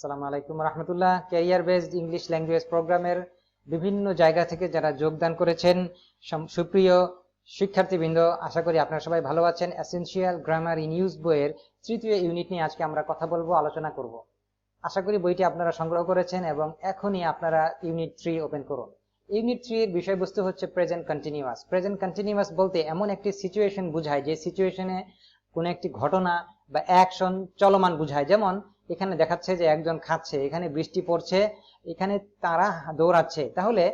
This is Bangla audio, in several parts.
আসসালামু আলাইকুম রহমতুল্লাহ। ক্যারিয়ার বেসড ইংলিশ ল্যাঙ্গুয়েজ প্রোগ্রামের বিভিন্ন জায়গা থেকে যারা যোগদান করেছেন, সুপ্রিয় শিক্ষার্থীবৃন্দ, আশা করি আপনারা সবাই ভালো আছেন। এসেনশিয়াল গ্রামার ইন ইউজ বইয়ের তৃতীয় ইউনিট নিয়ে আজকে আমরা কথা বলবো, আলোচনা করব। আশা করি বইটি আপনারা সংগ্রহ করেছেন এবং এখনই আপনারা ইউনিট 3 ওপেন করুন। ইউনিট 3 এর বিষয়বস্তু হচ্ছে প্রেজেন্ট কন্টিনিউয়াস। প্রেজেন্ট কন্টিনিউয়াস বলতে এমন একটি সিচুয়েশন বোঝায় যে সিচুয়েশনে কোনো একটি ঘটনা বা অ্যাকশন চলমান বোঝায়। যেমন এখানে দেখাচ্ছে যে একজন খাচ্ছে, এখানে বৃষ্টি পড়ছে, এখানে তারা দৌড়াচ্ছে। তাহলে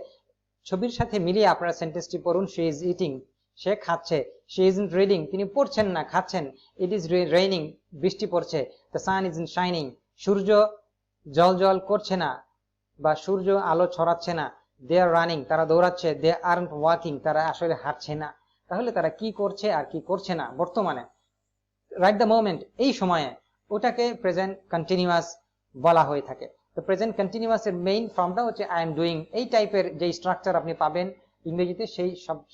ছবির সাথে মিলিয়ে আপনারা সেন্টেন্সটি পড়ুন। শি ইজ ইটিং, সে খাচ্ছে। শি ইজন্ট রিডিং, তিনি পড়ছেন না, খাচ্ছেন। ইট ইজ রেইনিং, বৃষ্টি পড়ছে। দ্য সান ইজ শাইনিং, সূর্য জল জল করছে না বা সূর্য আলো ছড়াচ্ছে না। দে আর রানিং, তারা দৌড়াচ্ছে। দে আরন্ট ওয়াকিং, তারা আসলে হাঁটছে না। তাহলে তারা কি করছে আর কি করছে না বর্তমানে, রাইট দ্য মোমেন্ট, এই সময়ে, ওটাকে প্রেজেন্ট কন্টিনিউয়াস বলা হয়ে থাকে। তো প্রেজেন্ট কন্টিনিউয়াস এর মেইন ফর্মটা হচ্ছে আই এম ডুইং। এই টাইপের যে স্ট্রাকচার আপনি পাবেন ইংরেজিতে,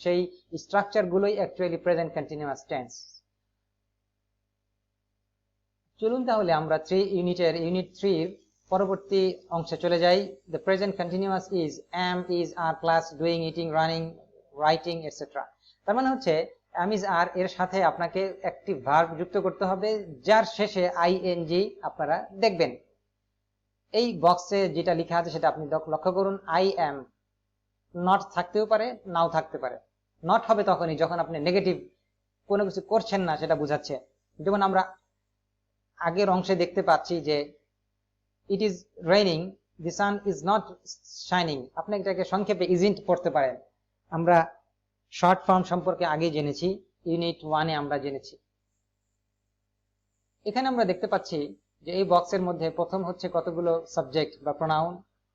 সেই স্ট্রাকচার গুলোই অ্যাকচুয়ালি প্রেজেন্ট কন্টিনিউয়াস টেন্স। চলুন তাহলে আমরা ইউনিট 3 পরবর্তী অংশে চলে যাই। The present continuous is am, is, are plus doing, eating, running, writing etcetera. তার মানে হচ্ছে am, is, are এর সাথে আপনাকে একটি ভার্ব যুক্ত করতে হবে যার শেষে ing আপনারা দেখবেন। এই বক্সে যেটা লেখা আছে সেটা আপনি লক্ষ্য করুন। I am নট থাকতেও পারে, নাও থাকতে পারে। নট হবে তখনই যখন আপনি নেগেটিভ কোনো কিছু করছেন না সেটা বোঝাচ্ছে। যেমন আমরা আগের অংশে দেখতে পাচ্ছি যে it is raining, the sun is not shining. আপনি এটাকে সংক্ষেপে ইজন্ট পড়তে পারেন। আমরা শর্ট ফর্ম সম্পর্কে আগে জেনেছি, ইউনিট 1 এ আমরা জেনেছি। এখানে আমরা দেখতে পাচ্ছি যে এই বক্সের মধ্যে প্রথম হচ্ছে কতগুলো সাবজেক্ট বা pronoun,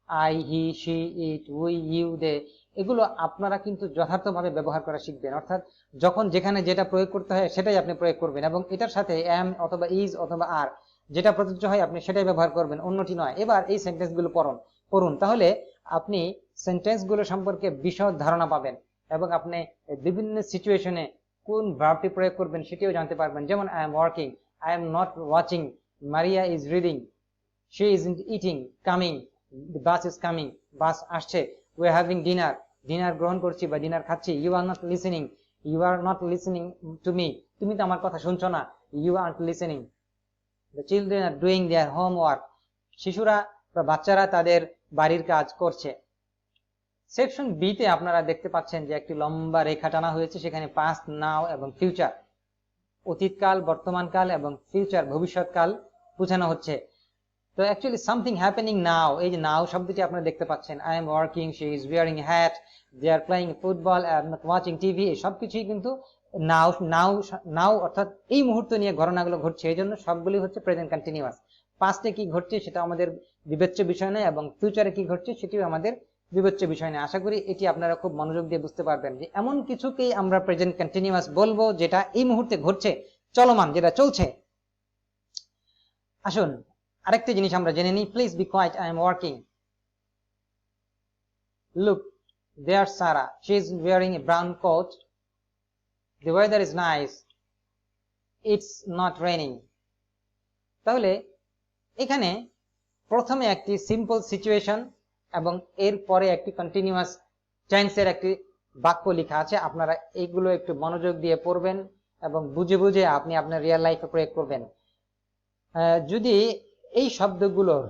I, he, she, it, we, you, they. এগুলো আপনারা কিন্তু যথার্থভাবে ব্যবহার করা শিখবেন, অর্থাৎ যখন যেখানে যেটা প্রয়োগ করতে হয় সেটাই আপনি প্রয়োগ করবেন এবং এটার সাথে এম অথবা ইজ অথবা আর যেটা প্রযোজ্য হয় আপনি সেটাই ব্যবহার করবেন, অন্যটি নয়। এবার এই সেন্টেন্সগুলো পড়ুন, তাহলে আপনি সেন্টেন্সগুলো সম্পর্কে বিশদ ধারণা পাবেন এবং আপনি বিভিন্ন সিচুয়েশনে কোন ভার্বটি প্রয়োগ করবেন সেটিও জানতে পারবেন। যেমন I am working, I am not watching, Maria is reading, she isn't eating, coming, the bus is coming, bus আসছে, we are having dinner, dinner গ্রহণ করছি বা ডিনার খাচ্ছি। You are not listening, you are not listening to me, তুমি তো আমার কথা শুনছো না, you aren't listening. The children are doing their homework, শিশুরা বা বাচ্চারা তাদের বাড়ির কাজ করছে। সেকশন বি তে আপনারা দেখতে পাচ্ছেন যে একটি লম্বা রেখা টানা হয়েছে, সেখানে পাস্ট, নাও এবং ফিউচার, অতীতকাল, বর্তমানকাল এবং ফিউচার, ভবিষ্যৎকাল বোঝানো হচ্ছে। তো অ্যাকচুয়ালি সামথিং হ্যাপেনিং নাও, এই যে নাও শব্দটি আপনারা দেখতে পাচ্ছেন, I am working, she is wearing a hat, they are playing football, I am not watching TV, এই সবকিছুই কিন্তু নাও নাও নাও অর্থাৎ এই মুহূর্ত নিয়ে ঘটনাগুলো ঘটছে, এই জন্য সবগুলি হচ্ছে প্রেজেন্ট কন্টিনিউয়াস। পাস্টে কি ঘটছে সেটা আমাদের বিবেচ্য বিষয় নয় এবং ফিউচারে কি ঘটছে সেটিও আমাদের বিবেচ্য বিষয় নয়। আশা করি এটি আপনারা খুব মনোযোগ দিয়ে বুঝতে পারবেন যে এমন কিছুকেই আমরা প্রেজেন্ট কন্টিনিউয়াস বলবো যেটা এই মুহূর্তে ঘটছে, চলমান, যেটা চলছে। আসুন আরেকটি জিনিস আমরা জেনে নিই। Please be quiet, I am working. Look, there Sarah, she is wearing a brown coat, the weather is nice, it's not raining. তাহলে এখানে প্রথমে একটি সিম্পল সিচুয়েশন এবং এর পরে একটি কন্টিনিউয়াস টেন্সের একটি বাক্য লেখা আছে। আপনারা এইগুলো একটু মনোযোগ দিয়ে পড়বেন এবং বুঝে বুঝে আপনি আপনার রিয়েল লাইফে প্রয়োগ করবেন। যদি এই শব্দগুলোর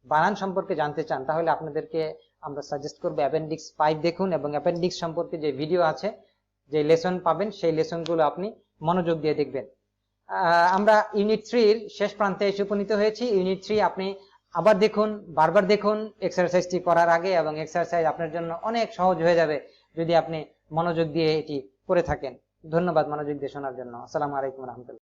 বানান সম্পর্কে জানতে চান তাহলে আপনাদেরকে আমরা সাজেস্ট করবো অ্যাপেন্ডিক্স 5 দেখুন এবং অ্যাপেন্ডিক্স সম্পর্কে যে ভিডিও আছে, যে লেসন পাবেন, সেই লেসনগুলো আপনি মনোযোগ দিয়ে দেখবেন। আমরা ইউনিট 3 এর শেষ প্রান্তে এসে উপনীত হয়েছি। ইউনিট 3 আপনি আবার দেখুন, বারবার দেখুন এক্সারসাইজটি করার আগে, এবং এক্সারসাইজ আপনার জন্য অনেক সহজ হয়ে যাবে যদি আপনি মনোযোগ দিয়ে এটি করে থাকেন। ধন্যবাদ মনোযোগ দিয়ে শোনার জন্য। আসসালামু আলাইকুম রহমতুল্লাহ।